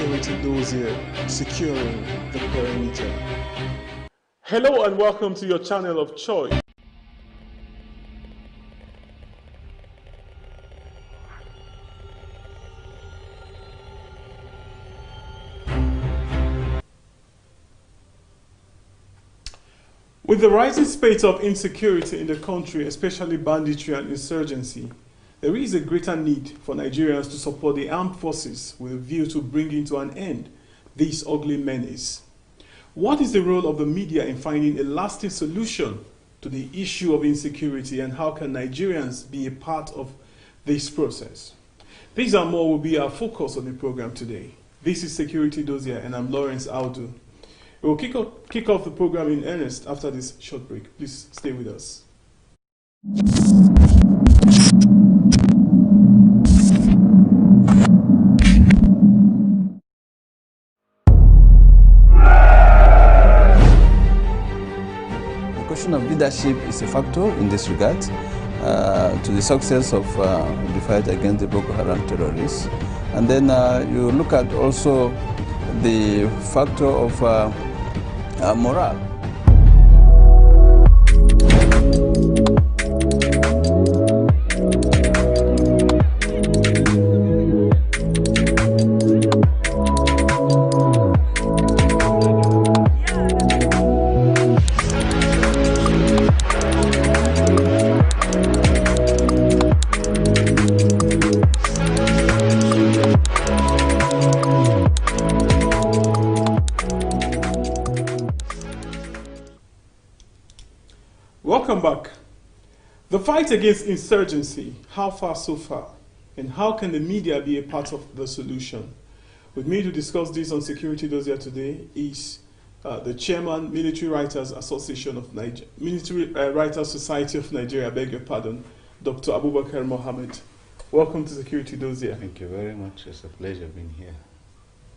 Security Dossier, securing the perimeter. Hello and welcome to your channel of choice. With the rising spate of insecurity in the country, especially banditry and insurgency, there is a greater need for Nigerians to support the armed forces with a view to bringing to an end this ugly menace. What is the role of the media in finding a lasting solution to the issue of insecurity, and how can Nigerians be a part of this process? These and more will be our focus on the program today. This is Security Dossier and I'm Lawrence Audu. We will kick off the program in earnest after this short break. Please stay with us. The question of leadership is a factor in this regard to the success of the fight against the Boko Haram terrorists. And then you look at also the factor of morale. Welcome back. The fight against insurgency, how far so far? And how can the media be a part of the solution? With me to discuss this on Security Dossier today is the Chairman, Military Writers Association of Nigeria, Military Writers Society of Nigeria, I beg your pardon, Dr. Abubakar Mohammed. Welcome to Security Dossier. Thank you very much. It's a pleasure being here.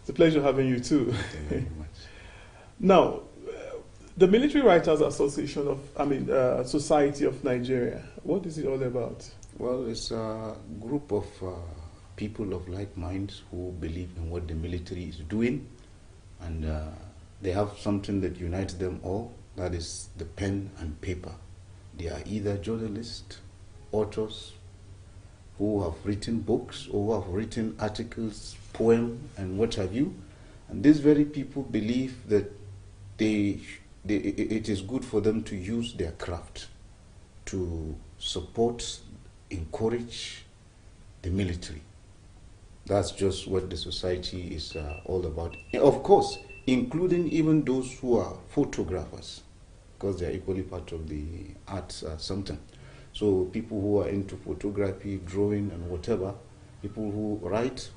It's a pleasure having you too. Thank you very much. Now, the Military Writers Association of, Society of Nigeria, what is it all about? Well, it's a group of people of like minds who believe in what the military is doing, and they have something that unites them all, that is the pen and paper. They are either journalists, authors, who have written books, or who have written articles, poems, and what have you. And these very people believe that it is good for them to use their craft to support, encourage the military. That's just what the society is all about. Of course, including even those who are photographers, because they are equally part of the arts something. So people who are into photography, drawing, and whatever, people who write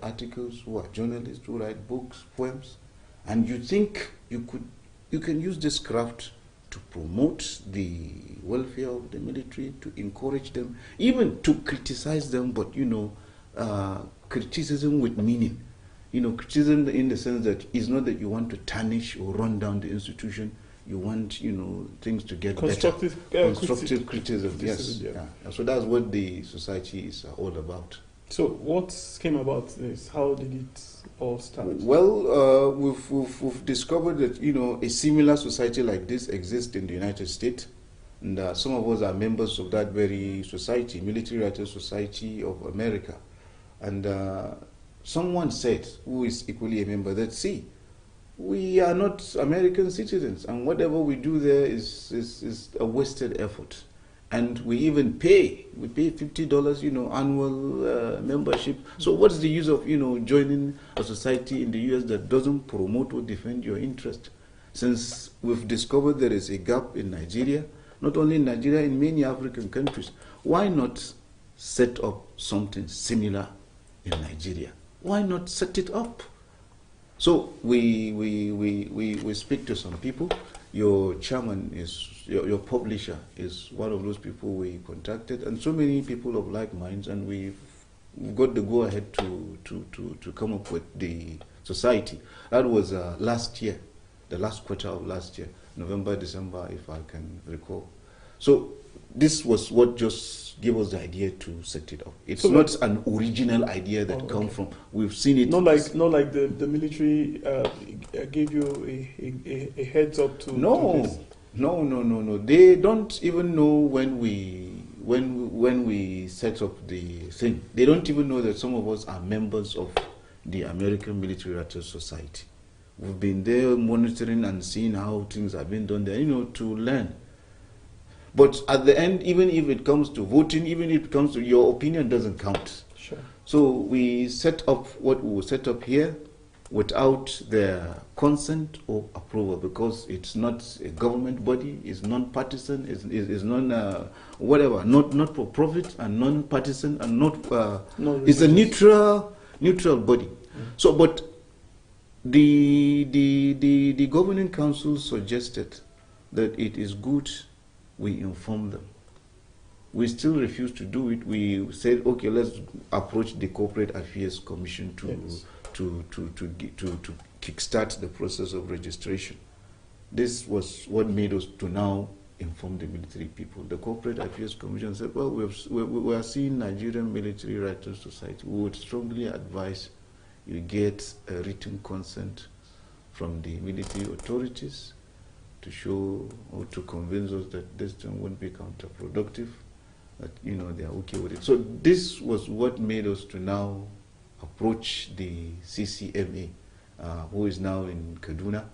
articles, who are journalists, who write books, poems, and you think you can use this craft to promote the welfare of the military, to encourage them, even to criticize them, but criticism with meaning. Criticism in the sense that it's not that you want to tarnish or run down the institution. You want, things to get Constructive, better. Constructive criticism, yes. Yeah. So that's what the society is all about. So what came about this? How did it all start? Well, we've discovered that, a similar society like this exists in the United States. And some of us are members of that very society, Military Writers Society of America. And someone said, who is equally a member, that, see, we are not American citizens, and whatever we do there is a wasted effort. And we even pay $50, annual membership. So what's the use of, joining a society in the US that doesn't promote or defend your interest? Since we've discovered there is a gap in Nigeria, not only in Nigeria, in many African countries, why not set up something similar in Nigeria? Why not set it up? So we speak to some people. Your chairman is, your publisher is one of those people we contacted, and so many people of like minds, and we've got the go-ahead to come up with the society. That was last year, the last quarter of last year, November, December, if I can recall. So this was what just gave us the idea to set it up. It's So not an original idea that come from. We've seen it. Not like the military gave you a heads up to do this. No. They don't even know when we set up the thing. They don't even know that some of us are members of the American Military Writers Society. We've been there monitoring and seeing how things have been done there, to learn. But at the end, even if it comes to voting, even if it comes to your opinion, doesn't count. Sure. So we set up what we will set up here without their consent or approval, because it's not a government body, it's non-partisan, it's whatever, not for profit and non-partisan and not. It's a neutral body. So, but the governing council suggested that it is good we inform them. We still refuse to do it. We said, okay, let's approach the Corporate Affairs Commission to kickstart the process of registration. This was what made us to now inform the military people. The Corporate Affairs Commission said, well, we are seeing Nigerian Military Writers Society. We would strongly advise you get a written consent from the military authorities to show or to convince us that this thing won't be counterproductive, that they are okay with it. So this was what made us to now approach the CCMA, who is now in Kaduna.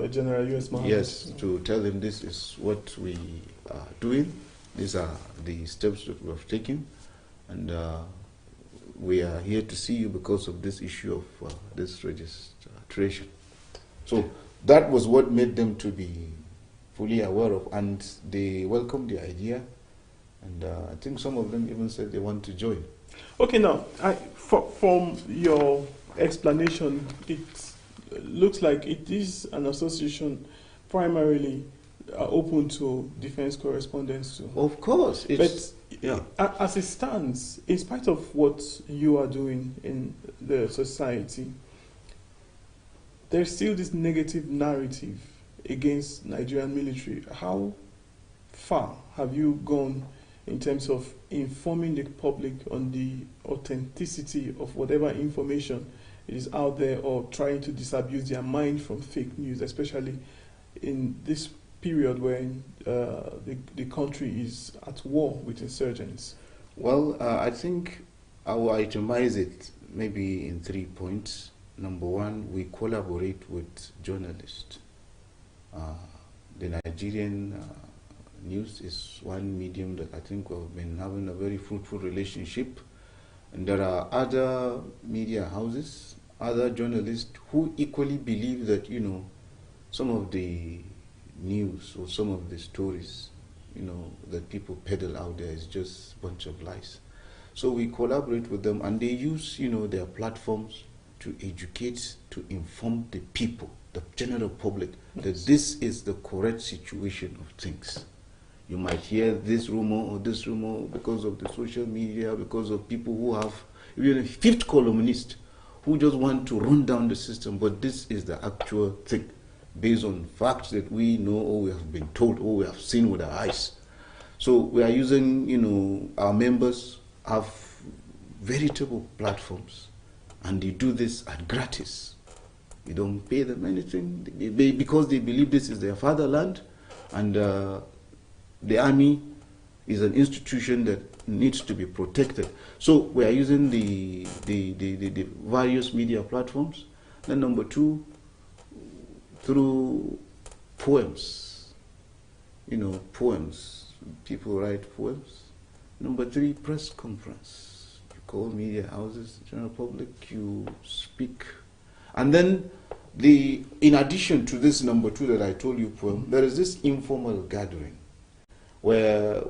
General U.S. Mohammed. Yes, to tell them this is what we are doing. These are the steps that we have taken, and we are here to see you because of this issue of this registration. So that was what made them to be fully aware of, and they welcomed the idea, and I think some of them even said they want to join. Okay, now, from your explanation, it looks like it is an association primarily open to defense correspondence too. Of course. As it stands, in spite of what you are doing in the society, there's still this negative narrative against Nigerian military. How far have you gone in terms of informing the public on the authenticity of whatever information is out there, or trying to disabuse their mind from fake news, especially in this period when the country is at war with insurgents? Well, I think I will itemize it maybe in 3 points. Number one, we collaborate with journalists. The Nigerian news is one medium that I think we've been having a very fruitful relationship. And there are other media houses, other journalists who equally believe that, some of the news or some of the stories, that people peddle out there is just a bunch of lies. So we collaborate with them, and they use, their platforms to educate, to inform the people, the general public, that this is the correct situation of things. You might hear this rumor or this rumor because of the social media, because of people who have, even a fifth columnist, who just want to run down the system, but this is the actual thing, based on facts that we know or we have been told or we have seen with our eyes. So we are using, our members have veritable platforms, and they do this at gratis. We don't pay them anything, because they believe this is their fatherland, and the army is an institution that needs to be protected. So we are using the various media platforms. Then number two, through poems. Poems. People write poems. Number three, press conference. You call media houses, general public, you speak. And then in addition to this number two that I told you, poem, there is this informal gathering where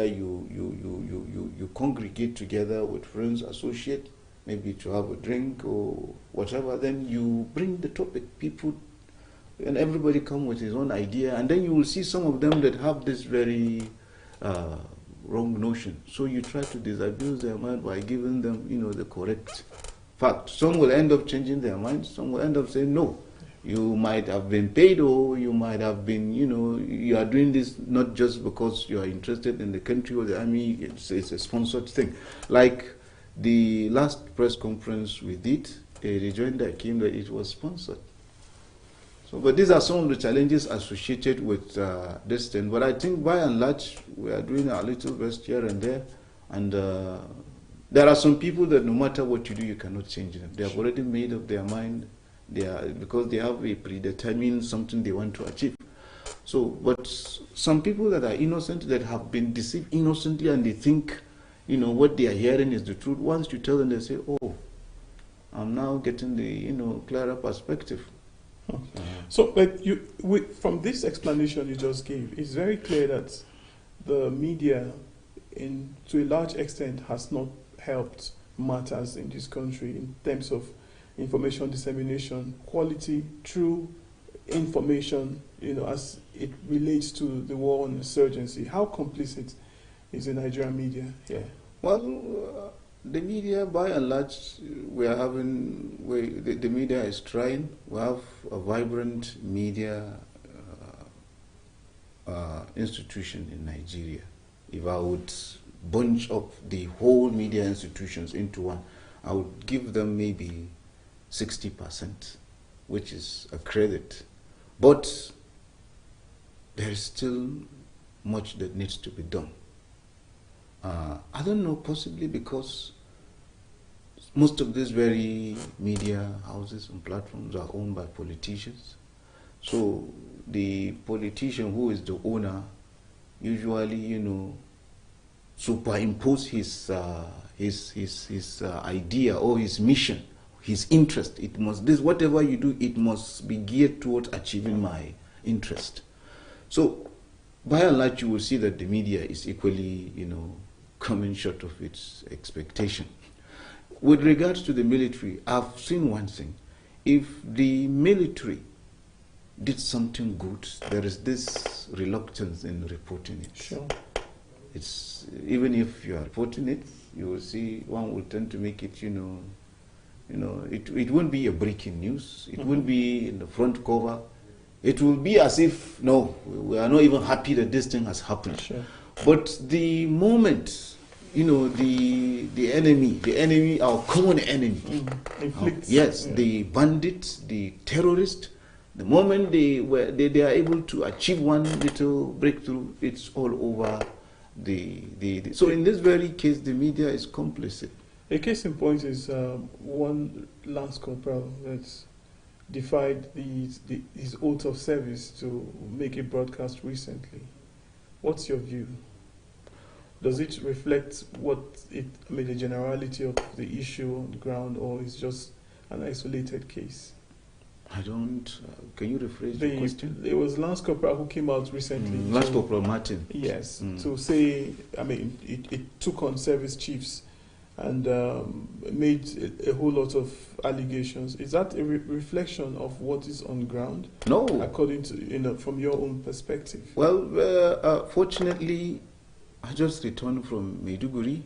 you congregate together with friends, associates, maybe to have a drink or whatever. Then you bring the topic, people, and everybody come with his own idea, and then you will see some of them that have this very wrong notion. So you try to disabuse their mind by giving them, the correct fact. Some will end up changing their minds. Some will end up saying no. You might have been paid, or you might have been, you are doing this not just because you are interested in the country or the army. It's a sponsored thing. Like the last press conference we did, a rejoinder came that it was sponsored. So, but these are some of the challenges associated with this thing. But I think by and large, we are doing a little best here and there. And there are some people that no matter what you do, you cannot change them. They have already made up their mind. Because they have a predetermined something they want to achieve. So, but some people that are innocent, that have been deceived innocently, and they think, what they are hearing is the truth. Once you tell them, they say, "Oh, I'm now getting the clearer perspective." So, from this explanation you just gave, it's very clear that the media, to a large extent, has not helped matters in this country in terms of information dissemination, quality, true information, as it relates to the war on insurgency. How complicit is the Nigerian media here? Well, the media, by and large, the media is trying. We have a vibrant media institution in Nigeria. If I would bunch up the whole media institutions into one, I would give them maybe 60%, which is a credit. But there is still much that needs to be done. I don't know, possibly because most of these very media houses and platforms are owned by politicians. So the politician who is the owner usually, superimpose his idea or his mission, his interest. Whatever you do, it must be geared towards achieving my interest. So, by and large, you will see that the media is equally, coming short of its expectation. With regards to the military, I've seen one thing. If the military did something good, there is this reluctance in reporting it. Sure. It's, even if you are reporting it, you will see one will tend to make it, it won't be a breaking news. It won't be in the front cover. It will be as if, no, we are not even happy that this thing has happened. Sure. But the moment, the enemy, our common enemy, the bandits, the terrorists, the moment they are able to achieve one little breakthrough, it's all over. So in this very case, the media is complicit. A case in point is one Lance Corporal that's defied his oath of service to make a broadcast recently. What's your view? Does it reflect the generality of the issue on the ground, or is just an isolated case? I don't. Can you rephrase the question? It was Lance Corporal who came out recently. Lance Corporal Martin. Yes, to say, it took on service chiefs and made a whole lot of allegations. Is that a reflection of what is on ground? No. According to, from your own perspective? Well, fortunately, I just returned from Maiduguri,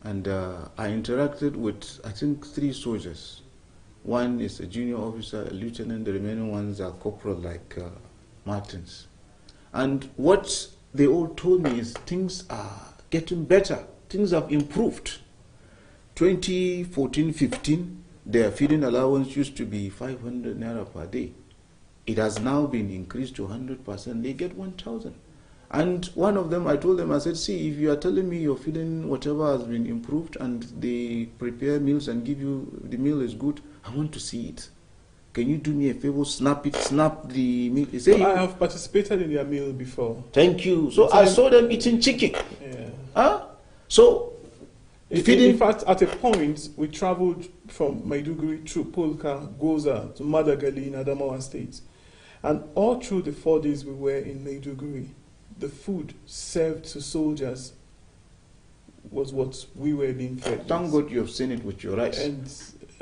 and I interacted with, I think, 3 soldiers. One is a junior officer, a lieutenant, the remaining ones are corporal like Martins. And what they all told me is things are getting better. Things have improved. 2014-15, their feeding allowance used to be 500 naira per day. It has now been increased to 100%. They get 1,000. And one of them, I told them, I said, see, if you are telling me your feeding, whatever has been improved, and they prepare meals and give you, the meal is good, I want to see it. Can you do me a favor, snap the meal? I have participated in their meal before. Thank you. So I saw them eating chicken. Yeah. Huh? So, in fact, at a point, we traveled from Maiduguri through Polka, Goza to Madagali in Adamawa State. And all through the 4 days we were in Maiduguri, the food served to soldiers was what we were being fed. Thank God you have seen it with your eyes. And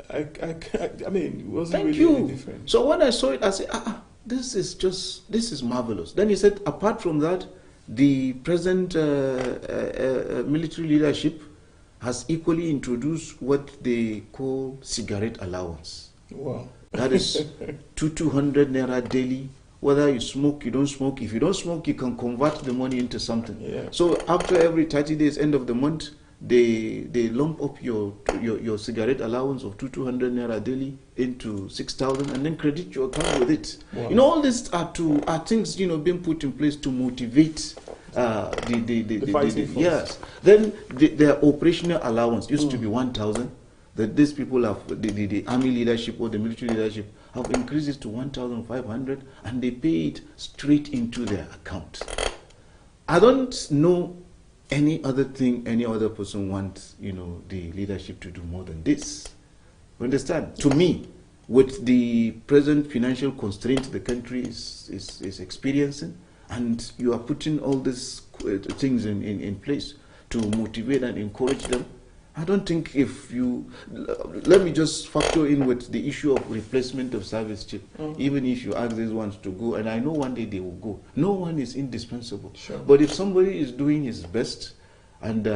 it wasn't Thank really you. any different. So when I saw it, I said, this is marvelous. Then he said, apart from that, the present military leadership has equally introduced what they call cigarette allowance. Wow. That is 200 naira daily. Whether you smoke, you don't smoke. If you don't smoke, you can convert the money into something. Yeah. So after every 30 days, end of the month, they lump up your cigarette allowance of 200 naira daily into 6,000 and then credit your account with it. Wow. You know, all these are things being put in place to motivate the fighting force. Yes. Then their operational allowance used to be 1,000. That these people have the army leadership or the military leadership have increased it to 1,500 and they pay it straight into their account. I don't know any other thing any other person wants, the leadership to do more than this. You understand? To me, with the present financial constraint the country is experiencing, and you are putting all these things in place to motivate and encourage them, I don't think if you... Let me just factor in with the issue of replacement of service chief. Even if you ask these ones to go, and I know one day they will go. No one is indispensable. Sure. But if somebody is doing his best, and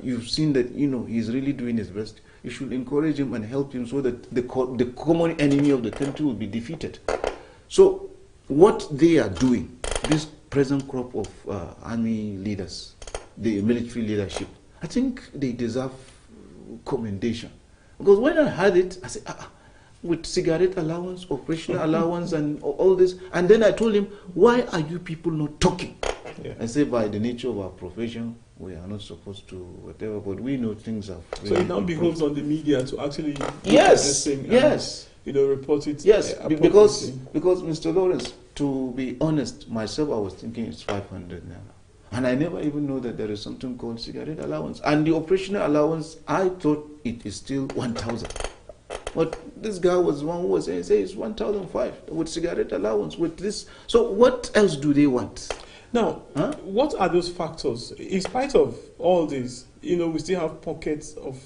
you've seen that, he's really doing his best, you should encourage him and help him so that the common enemy of the country will be defeated. So what they are doing, this present crop of army leaders, the military leadership, I think they deserve commendation. Because when I heard it, I said, with cigarette allowance, operational allowance, and all this, and then I told him, why are you people not talking? Yeah. I say, by the nature of our profession, we are not supposed to whatever, but we know things have really So it now beholds on the media to actually yes, and, yes, report it. yes, because appropriately. Mr. Lawrence, to be honest, myself, I was thinking it's 500 now. And I never even know that there is something called cigarette allowance. And the operational allowance, I thought it is still 1,000. But this guy was one who was saying it's 1,005 with cigarette allowance, with this. So what else do they want? Now, what are those factors? In spite of all this, we still have pockets of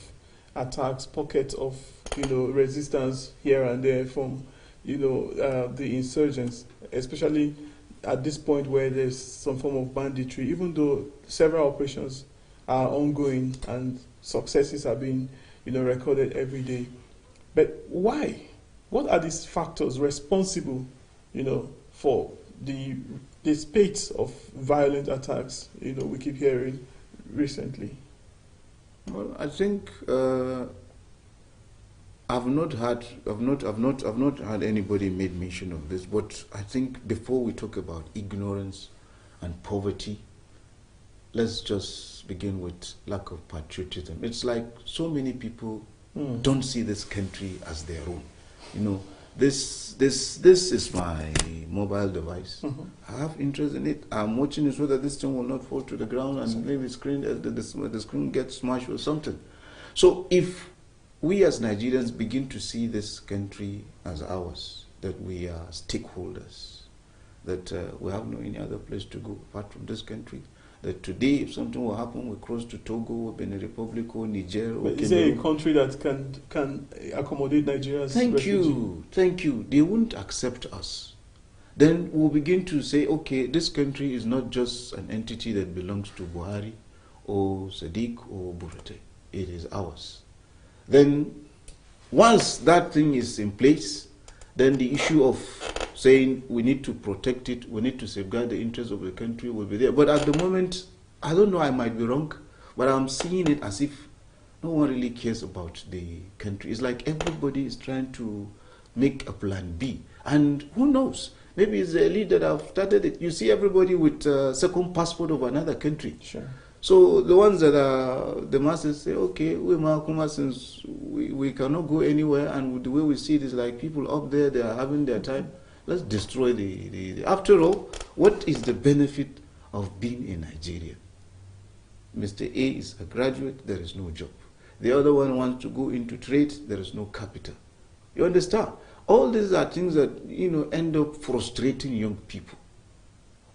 attacks, pockets of, resistance here and there from, the insurgents, especially at this point where there's some form of banditry, even though several operations are ongoing and successes are being, recorded every day. But why? What are these factors responsible, for the spate of violent attacks, we keep hearing recently? Well, I think I've not had anybody made mention of this, but I think before we talk about ignorance and poverty, let's just begin with lack of patriotism. It's like so many people don't see this country as their own. This is my mobile device. I have interest in it. I'm watching it so that this thing will not fall to the ground and maybe the screen gets smashed or something. So if we as Nigerians begin to see this country as ours, that we are stakeholders, that we have no any other place to go apart from this country, that today if something will happen, we cross to Togo or Benin Republic or Niger or Is there a country that can accommodate Nigeria's refugee? Thank you. They won't accept us. Then we'll begin to say, okay, this country is not just an entity that belongs to Buhari or Sadiq or Burate. It is ours. Then once that thing is in place, then the issue of saying we need to protect it, we need to safeguard the interests of the country will be there. But at the moment, I don't know, I might be wrong, but I'm seeing it as if no one really cares about the country. It's like everybody is trying to make a plan B. And who knows? Maybe it's the elite that have started it. You see everybody with a second passport of another country. Sure. So the ones that are the masses say, okay, since we cannot go anywhere, and the way we see it is like people up there, they are having their time. Let's destroy the After all, what is the benefit of being in Nigeria? Mr. A is a graduate, there is no job. The other one wants to go into trade, there is no capital. You understand? All these are things that, end up frustrating young people.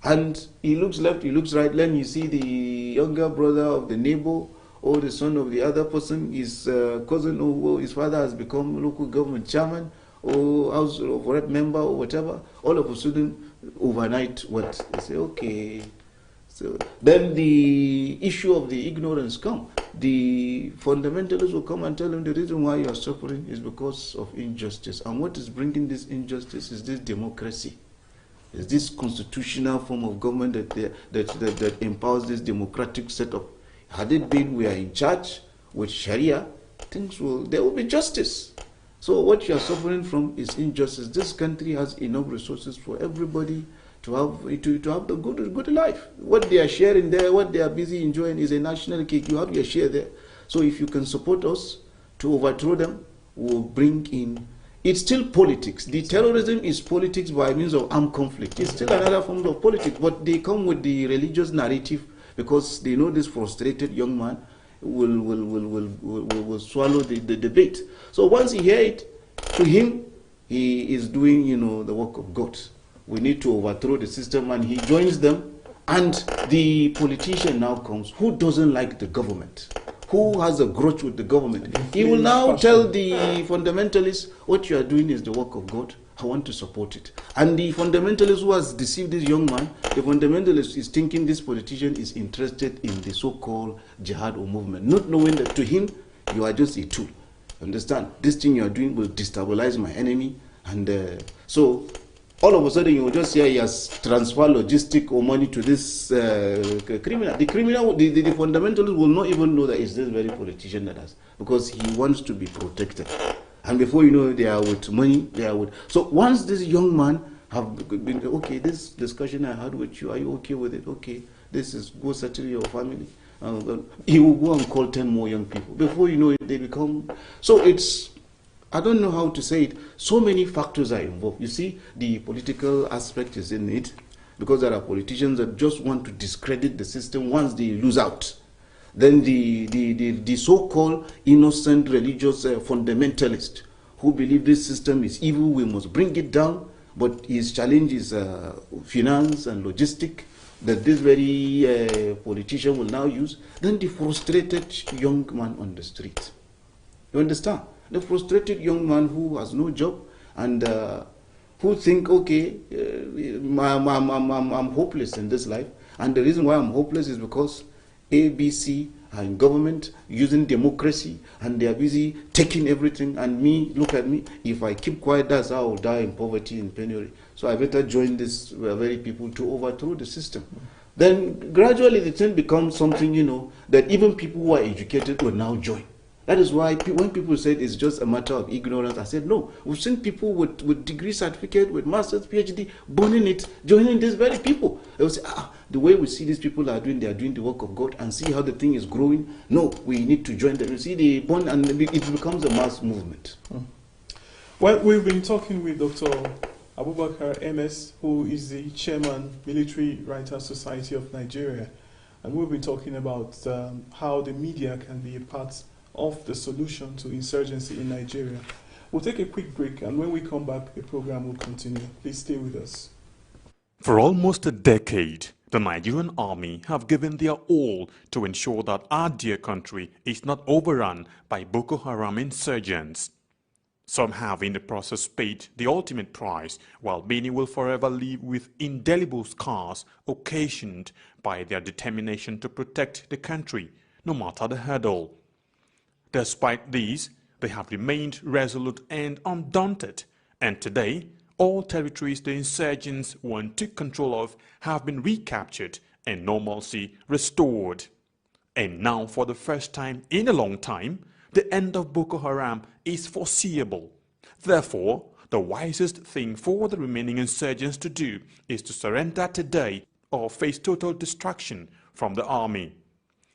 And he looks left, he looks right, then you see the younger brother of the neighbor or the son of the other person, his cousin or his father has become local government chairman or house of rep member or whatever. All of a sudden, overnight, what? They say, okay, So then the issue of the ignorance come. The fundamentalists will come and tell them the reason why you are suffering is because of injustice. And what is bringing this injustice is this democracy. Is this constitutional form of government that empowers this democratic setup. Had it been we are in charge with Sharia, there will be justice. So what you are suffering from is injustice. This country has enough resources for everybody to have the good life. What they are sharing there, what they are busy enjoying is a national cake. You have your share there. So if you can support us to overthrow them, we'll bring in. It's still politics. The terrorism is politics by means of armed conflict. It's still another form of politics, but they come with the religious narrative because they know this frustrated young man will swallow the debate. So once he hear it, to him, he is doing, the work of God. We need to overthrow the system, and he joins them. And the politician now comes who doesn't like the government, who has a grudge with the government. He will now tell the fundamentalists, what you are doing is the work of God. I want to support it. And the fundamentalist who has deceived this young man, the fundamentalist is thinking this politician is interested in the so-called jihad or movement, not knowing that to him, you are just a tool. Understand? This thing you are doing will destabilize my enemy. And so all of a sudden you will just hear he has transferred logistic or money to this criminal. The criminal, the fundamentalist will not even know that it's this very politician that has, because he wants to be protected. And before you know, they are with money, they are with. So once this young man have been, okay, this discussion I had with you, are you okay with it? Okay, this is, go settle your family. He will go and call 10 more young people. Before you know it, they become. So it's, I don't know how to say it. So many factors are involved. You see, the political aspect is in it, because there are politicians that just want to discredit the system once they lose out. Then the so-called innocent religious fundamentalist who believe this system is evil, we must bring it down, but his challenge is finance and logistic that this very politician will now use. Then the frustrated young man on the street. You understand? The frustrated young man who has no job and who think, okay, I'm hopeless in this life. And the reason why I'm hopeless is because ABC are in government using democracy, and they are busy taking everything, and me, look at me, if I keep quiet, that's how I'll die in poverty and penury. So I better join this very people to overthrow the system. Then gradually the thing becomes something, that even people who are educated will now join. That is why when people said it's just a matter of ignorance, I said, no, we've seen people with degree certificate, with master's, PhD, burning it, joining these very people. They will say, the way we see these people are doing, they are doing the work of God, and see how the thing is growing. No, we need to join them. You see, they burn, and it becomes a mass movement. Well, we've been talking with Dr. Abubakar MS, who is the chairman, Military Writers Society of Nigeria. And we've been talking about how the media can be a part of the solution to insurgency in Nigeria. We'll take a quick break, and when we come back, the program will continue. Please stay with us. For almost a decade, the Nigerian army have given their all to ensure that our dear country is not overrun by Boko Haram insurgents. Some have in the process paid the ultimate price, while many will forever live with indelible scars occasioned by their determination to protect the country, no matter the hurdle. Despite these, they have remained resolute and undaunted, and today, all territories the insurgents once took control of have been recaptured and normalcy restored. And now, for the first time in a long time, the end of Boko Haram is foreseeable. Therefore, the wisest thing for the remaining insurgents to do is to surrender today or face total destruction from the army.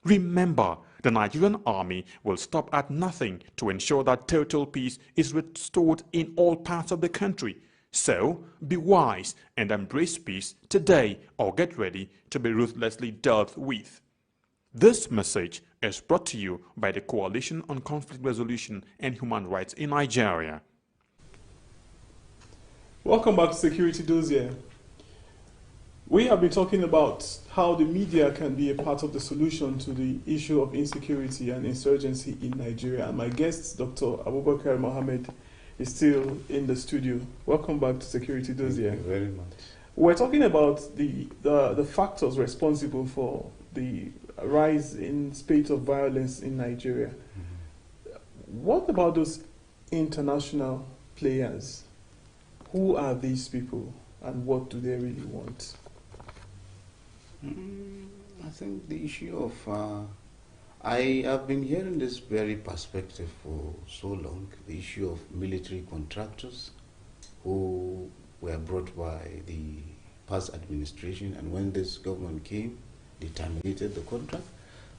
Remember, the Nigerian army will stop at nothing to ensure that total peace is restored in all parts of the country. So, be wise and embrace peace today, or get ready to be ruthlessly dealt with. This message is brought to you by the Coalition on Conflict Resolution and Human Rights in Nigeria. Welcome back to Security Dossier. We have been talking about how the media can be a part of the solution to the issue of insecurity and insurgency in Nigeria. And my guest, Dr. Abubakar Mohammed, is still in the studio. Welcome back to Security Dossier. Thank you very much. We're talking about the factors responsible for the rise in spate of violence in Nigeria. What about those international players? Who are these people and what do they really want? I think the issue of, I have been hearing this very perspective for so long, the issue of military contractors who were brought by the past administration, and when this government came, they terminated the contract.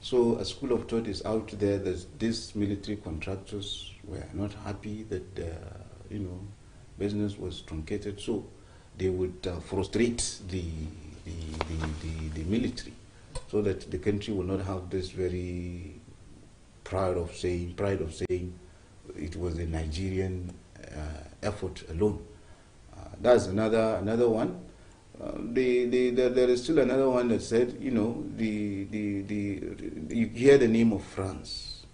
So a school of thought is out there that these military contractors were not happy that business was truncated, so they would frustrate the military, so that the country will not have this very pride of saying it was a Nigerian effort alone. That's another one. There is still another one that said, you hear the name of France,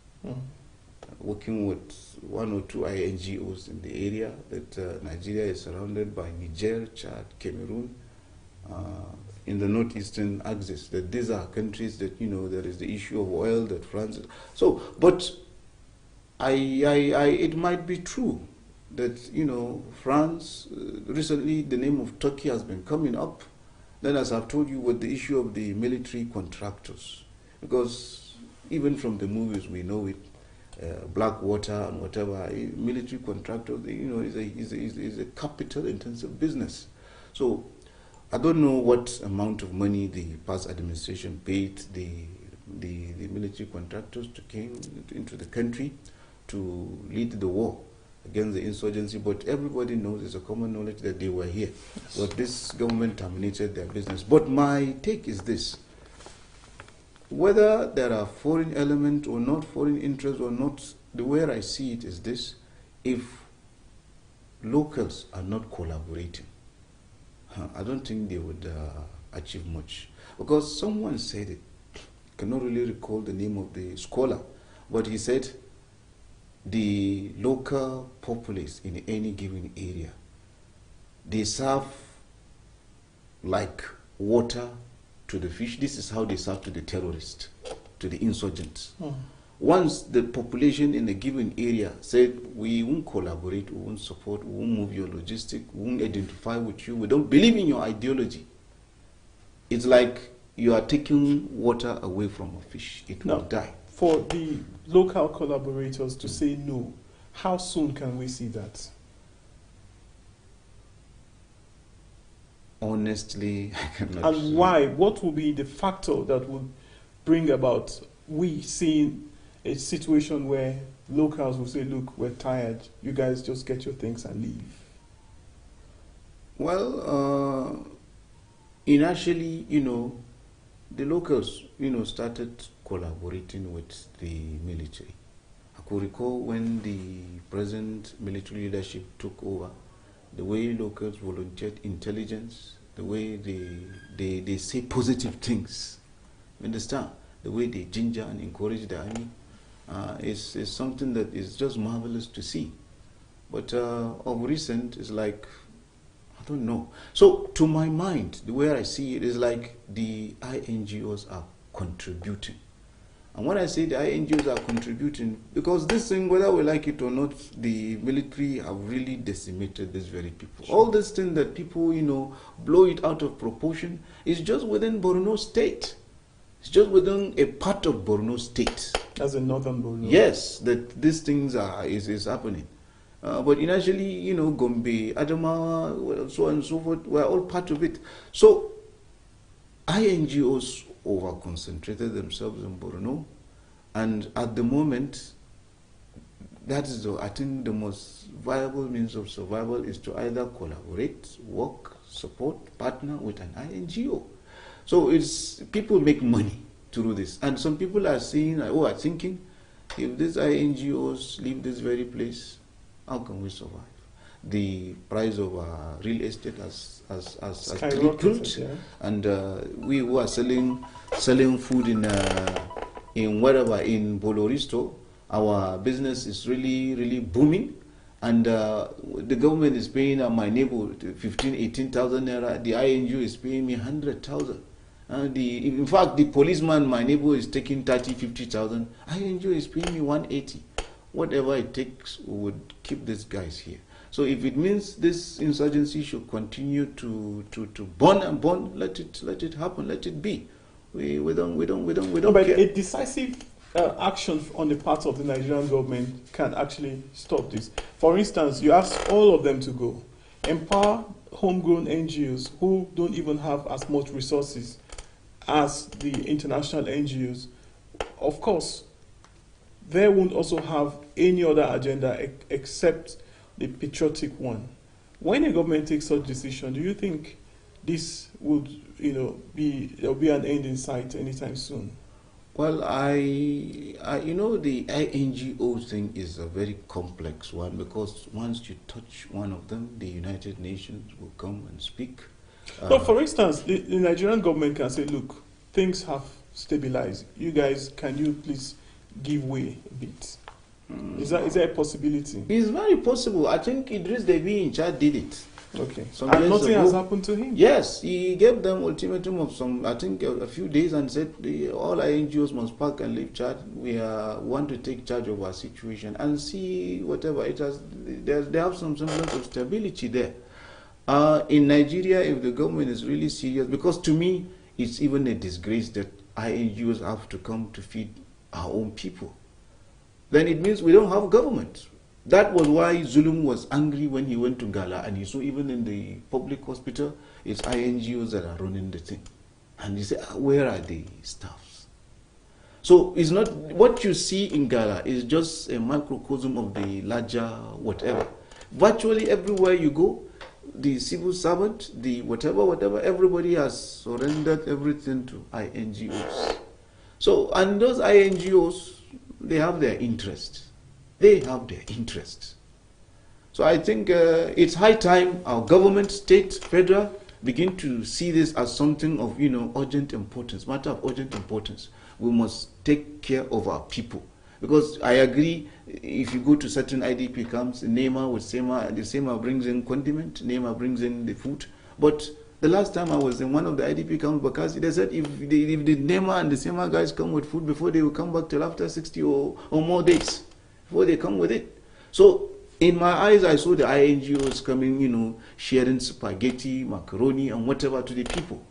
working with one or two NGOs in the area, that Nigeria is surrounded by Niger, Chad, Cameroon, in the northeastern axis, that these are countries that, there is the issue of oil that France is. So, but it might be true that, France, recently the name of Turkey has been coming up. Then, as I've told you, with the issue of the military contractors, because even from the movies we know it, Blackwater and whatever, military contractor, is a capital-intensive business. So I don't know what amount of money the past administration paid the military contractors to came into the country to lead the war against the insurgency, but everybody knows, it's a common knowledge that they were here. Yes. But this government terminated their business. But my take is this: whether there are foreign elements or not, foreign interests or not, the way I see it is this: if locals are not collaborating, I don't think they would achieve much. Because someone said it, I cannot really recall the name of the scholar, but he said the local populace in any given area, they serve like water to the fish. This is how they serve to the terrorists, to the insurgents. Once the population in a given area said, we won't collaborate, we won't support, we won't move your logistics, we won't identify with you, we don't believe in your ideology, it's like you are taking water away from a fish. It will die. For the local collaborators to say no, how soon can we see that? Honestly, I cannot. And why? What will be the factor that will bring about we seeing a situation where locals will say, look, we're tired, you guys just get your things and leave? Well, initially, the locals, started collaborating with the military. I could recall when the present military leadership took over, the way locals volunteered intelligence, the way they say positive things, you understand? The way they ginger and encourage the army is something that is just marvelous to see. But of recent, it's like, I don't know. So to my mind, the way I see it is like the INGOs are contributing. And when I say the INGOs are contributing, because this thing, whether we like it or not, the military have really decimated these very people. Sure. All this thing that people, blow it out of proportion is just within Borno State. It's just within a part of Borno State. As in northern Borno? Yes, that these things is happening. But initially, Gombe, Adamawa, so on and so forth, were all part of it. So INGOs over-concentrated themselves in Borno, and at the moment, that is, I think, the most viable means of survival is to either collaborate, work, support, partner with an INGO. So it's, people make money through this, and some people are saying, are thinking, if these INGOs leave this very place, how can we survive? The price of real estate has tripled, yeah. And we who are selling food in wherever, in Boloristo, our business is really booming, And the government is paying my neighbor 18,000 naira. The INGO is paying me 100,000. In fact, the policeman, my neighbor, is taking 50,000. INGO is paying me 180. Whatever it takes, we would keep these guys here. So if it means this insurgency should continue to burn and burn, let it happen, let it be. We don't but care. a decisive action on the part of the Nigerian government can actually stop this. For instance, you ask all of them to go. Empower homegrown NGOs who don't even have as much resources as the international NGOs. Of course, they won't also have any other agenda except the patriotic one. When a government takes such decision, do you think this would, there'll be an end in sight anytime soon? Well, the INGO thing is a very complex one, because once you touch one of them, the United Nations will come and speak. But for instance, the Nigerian government can say, look, things have stabilized. You guys, can you please give way a bit? Is there a possibility? It's very possible. I think Idris Deby in Chad did it. Okay. And nothing has happened to him? Yes, he gave them ultimatum of a few days, and said all INGOs must pack and leave Chad. We want to take charge of our situation and see whatever it has. They have some semblance of stability there. In Nigeria, if the government is really serious, because to me, it's even a disgrace that INGOs have to come to feed our own people, then it means we don't have government. That was why Zulum was angry when he went to Gala, and he saw even in the public hospital, it's INGOs that are running the thing. And he said, where are the staffs? So it's not, what you see in Gala is just a microcosm of the larger whatever. Virtually everywhere you go, the civil servant, the whatever, everybody has surrendered everything to INGOs. So, and those INGOs, they have their interests. They have their interests. So I think it's high time our government, state, federal, begin to see this as something of urgent importance, matter of urgent importance. We must take care of our people. Because I agree, if you go to certain IDP camps, NEMA with SEMA, the SEMA brings in condiment, NEMA brings in the food. But the last time I was in one of the IDP camps, Bakassi, they said if the NEMA and the SEMA guys come with food before they will come back till after 60 or more days, before they come with it. So in my eyes, I saw the INGOs coming, sharing spaghetti, macaroni, and whatever to the people.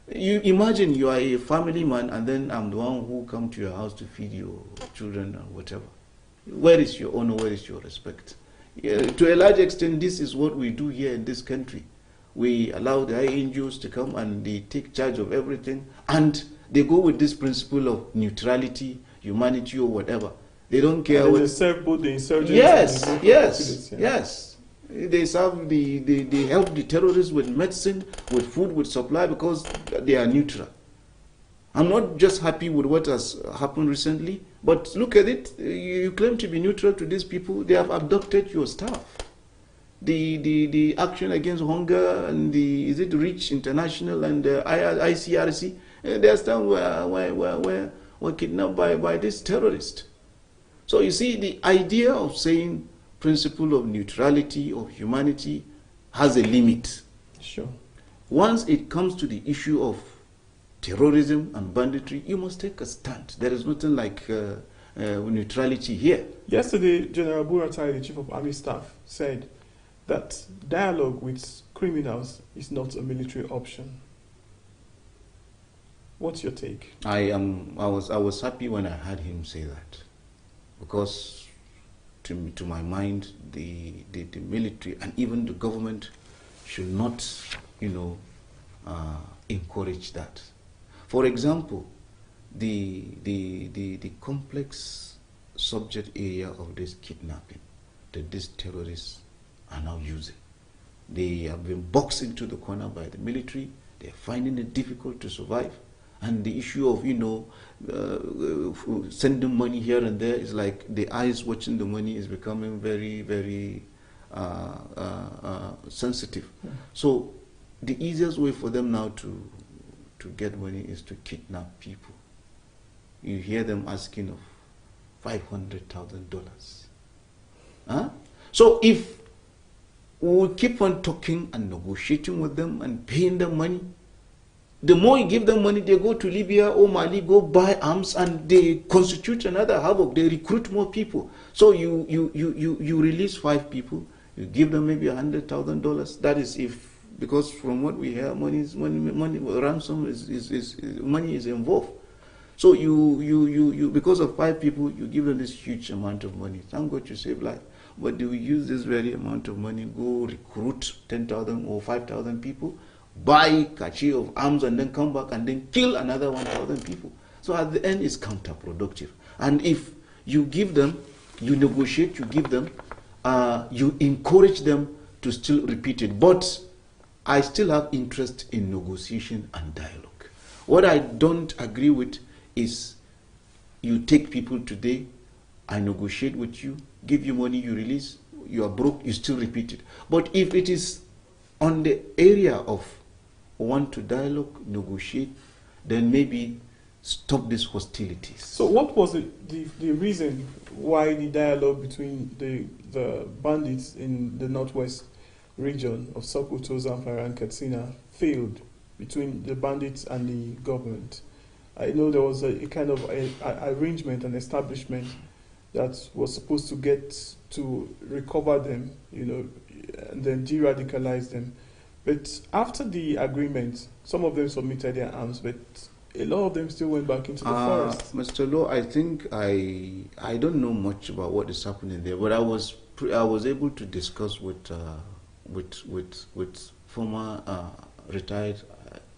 You imagine you are a family man, and then I'm the one who come to your house to feed your children and whatever. Where is your honor? Where is your respect? Yeah, to a large extent, this is what we do here in this country. We allow the INGOs to come and they take charge of everything, and they go with this principle of neutrality, humanity, or whatever. They don't care what. They serve both the insurgents. Yes. They serve they help the terrorists with medicine, with food, with supply, because they are neutral. I'm not just happy with what has happened recently, but look at it. You claim to be neutral to these people. They have abducted your staff. The action against hunger and is it Reach International and ICRC? Their staff were kidnapped by this terrorist. So you see, the idea of saying principle of neutrality, of humanity, has a limit. Sure. Once it comes to the issue of terrorism and banditry, you must take a stand. There is nothing like neutrality here. Yesterday, General Buratai, the Chief of Army Staff, said that dialogue with criminals is not a military option. What's your take? I was happy when I heard him say that, because to my mind, the military and even the government should not, encourage that. For example, the complex subject area of this kidnapping that these terrorists are now using. They have been boxed into the corner by the military. They are finding it difficult to survive. And the issue of, sending money here and there is like the eyes watching the money is becoming very, very sensitive. Yeah. So the easiest way for them now to get money is to kidnap people. You hear them asking of $500,000. Huh? So if we keep on talking and negotiating with them and paying them money, the more you give them money, they go to Libya or Mali, go buy arms, and they constitute another havoc. They recruit more people. So you release 5 people, you give them maybe $100,000. That is if, because from what we hear, money, ransom money is involved. So you because of 5 people, you give them this huge amount of money. Thank God you save life. But do we use this very amount of money, go recruit 10,000 or 5,000 people, buy cache of arms, and then come back and then kill another 1,000 people? So at the end, it's counterproductive. And if you give them, you negotiate, you give them, you encourage them to still repeat it. But I still have interest in negotiation and dialogue. What I don't agree with is you take people today, I negotiate with you, give you money, you release, you are broke, you still repeat it. But if it is on the area of want to dialogue, negotiate, then maybe stop these hostilities. So what was the reason why the dialogue between the bandits in the northwest region of Sokoto, Zamfara and Katsina failed between the bandits and the government? I know there was a kind of arrangement and establishment that was supposed to get to recover them, and then de-radicalize them. But after the agreement, some of them submitted their arms, but a lot of them still went back into the forest. Mr. Law, I think I don't know much about what is happening there, but I was able to discuss with former retired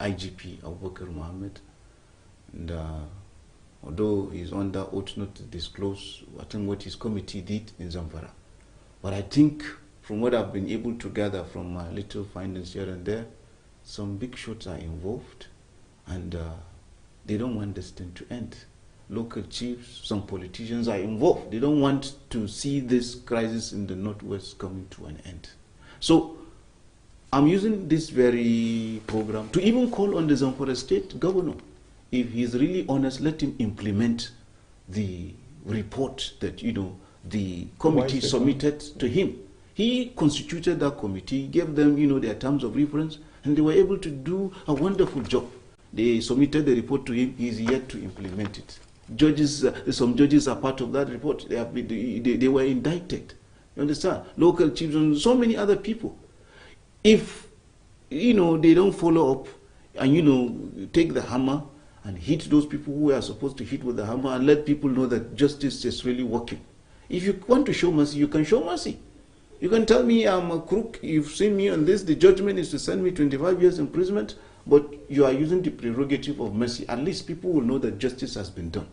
IGP Abubakar Mohammed, and although he's under oath not to disclose, I think what his committee did in Zamfara. But I think from what I've been able to gather from my little findings here and there, some big shots are involved, and they don't want this thing to end. Local chiefs, some politicians are involved. They don't want to see this crisis in the northwest coming to an end. So I'm using this very program to even call on the Zamfara state governor. If he's really honest, let him implement the report that the committee submitted to him. He constituted that committee, gave them their terms of reference, and they were able to do a wonderful job. They submitted the report to him. He's yet to implement it. Judges, some judges are part of that report. They were indicted. You understand? Local chiefs and so many other people. If they don't follow up and take the hammer and hit those people who are supposed to hit with the hammer and let people know that justice is really working. If you want to show mercy, you can show mercy. You can tell me I'm a crook, you've seen me on this, the judgment is to send me 25 years imprisonment, but you are using the prerogative of mercy. At least people will know that justice has been done.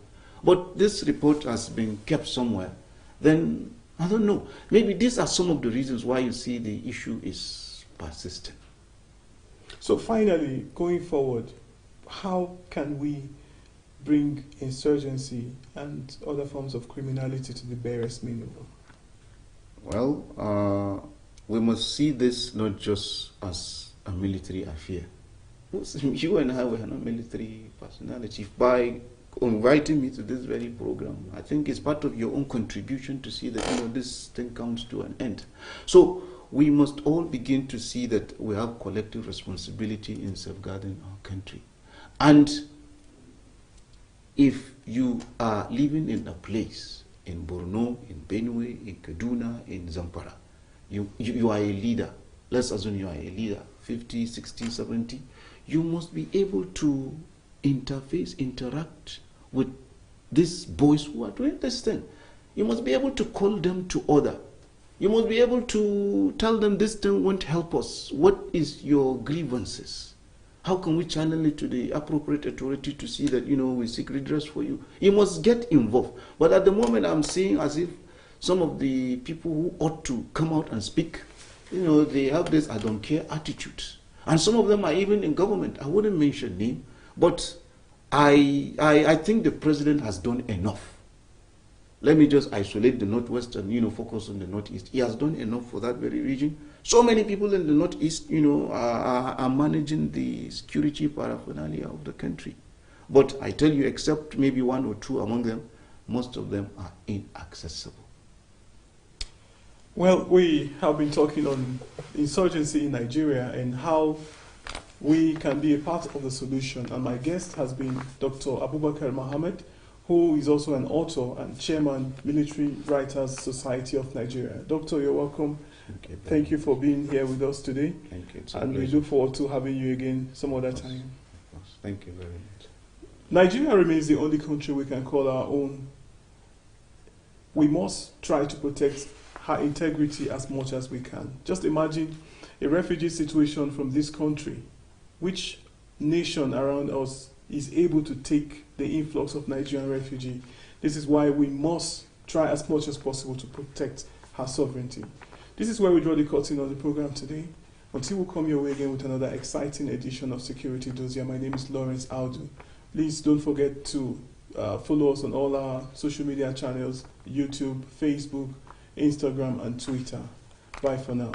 But this report has been kept somewhere. Then, I don't know, maybe these are some of the reasons why you see the issue is persistent. So finally, going forward, how can we bring insurgency and other forms of criminality to the barest minimum? Well, we must see this not just as a military affair. You and I were not military personality. By inviting me to this very program, I think it's part of your own contribution to see that this thing comes to an end. So we must all begin to see that we have collective responsibility in safeguarding our country. And if you are living in a place in Borno, in Benue, in Kaduna, in Zamfara, you are a leader. Let's assume you are a leader, 50, 60, 70. You must be able to interface, interact with these boys who are doing this thing. You must be able to call them to order. You must be able to tell them this thing won't help us. What is your grievances? How can we channel it to the appropriate authority to see that, we seek redress for you? You must get involved. But at the moment, I'm seeing as if some of the people who ought to come out and speak, they have this I don't care attitude. And some of them are even in government. I wouldn't mention name, but I think the president has done enough. Let me just isolate the Northwest and, focus on the Northeast. He has done enough for that very region. So many people in the Northeast, are managing the security paraphernalia of the country. But I tell you, except maybe 1 or 2 among them, most of them are inaccessible. Well, we have been talking on insurgency in Nigeria and how we can be a part of the solution. And my guest has been Dr. Abubakar Mohammed, who is also an author and chairman, Military Writers Society of Nigeria. Doctor, you're welcome. Thank you for being here with us today. Thank you. And we look forward to having you again some other time. Thank you very much. Nigeria remains the only country we can call our own. We must try to protect her integrity as much as we can. Just imagine a refugee situation from this country. Which nation around us is able to take the influx of Nigerian refugees? This is why we must try as much as possible to protect her sovereignty. This is where we draw the curtain on the program today. Until we come your way again with another exciting edition of Security Dossier, my name is Lawrence Audu. Please don't forget to follow us on all our social media channels, YouTube, Facebook, Instagram, and Twitter. Bye for now.